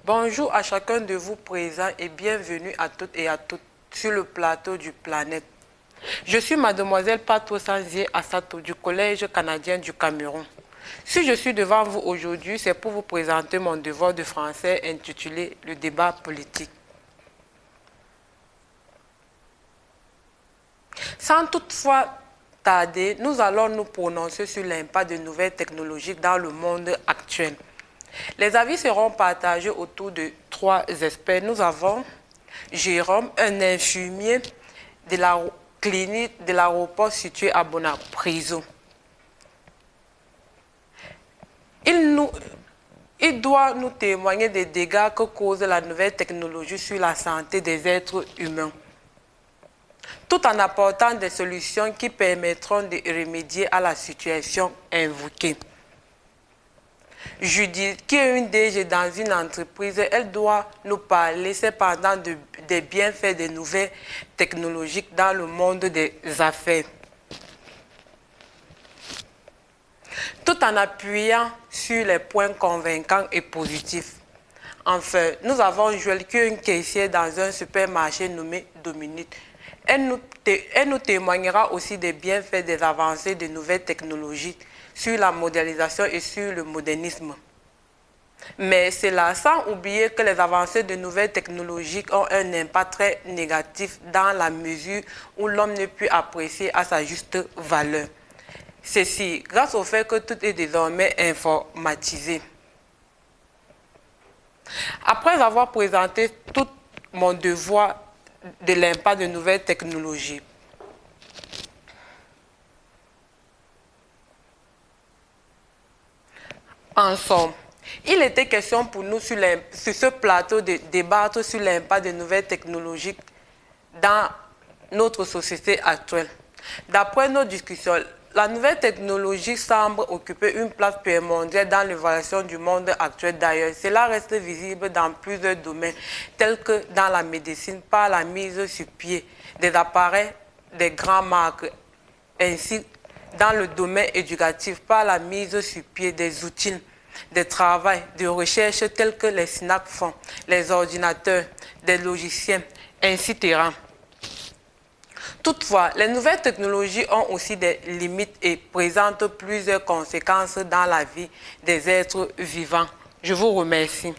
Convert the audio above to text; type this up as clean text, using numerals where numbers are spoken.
Bonjour à chacun de vous présents et bienvenue à toutes et à tous sur le plateau du Planète. Je suis mademoiselle Pato Sanzié Assato du Collège canadien du Cameroun. Si je suis devant vous aujourd'hui, c'est pour vous présenter mon devoir de français intitulé « Le débat politique ». Sans toutefois tarder, nous allons nous prononcer sur l'impact de nouvelles technologies dans le monde actuel. Les avis seront partagés autour de 3 experts. Nous avons Jérôme, un infirmier de la clinique de l'aéroport situé à Bonapriso. Il doit nous témoigner des dégâts que cause la nouvelle technologie sur la santé des êtres humains, tout en apportant des solutions qui permettront de remédier à la situation invoquée. Judith, qui est une DG dans une entreprise, elle doit nous parler cependant des bienfaits des nouvelles technologies dans le monde des affaires, tout en appuyant sur les points convaincants et positifs. Enfin, nous avons Joël, qui est une caissière dans un supermarché nommé Dominique. Elle nous témoignera aussi des bienfaits des avancées de nouvelles technologies sur la modélisation et sur le modernisme. Mais c'est là sans oublier que les avancées de nouvelles technologies ont un impact très négatif dans la mesure où l'homme ne peut apprécier à sa juste valeur. Ceci grâce au fait que tout est désormais informatisé. Après avoir présenté tout mon devoir de l'impact de nouvelles technologies, en somme, il était question pour nous sur ce plateau de débattre sur l'impact de nouvelles technologies dans notre société actuelle. D'après nos discussions, la nouvelle technologie semble occuper une place primordiale dans l'évaluation du monde actuel. D'ailleurs, cela reste visible dans plusieurs domaines, tels que dans la médecine, par la mise sur pied des appareils des grandes marques, ainsi dans le domaine éducatif, par la mise sur pied des outils de travail, de recherche tels que les smartphones, les ordinateurs, des logiciels, etc. Toutefois, les nouvelles technologies ont aussi des limites et présentent plusieurs conséquences dans la vie des êtres vivants. Je vous remercie.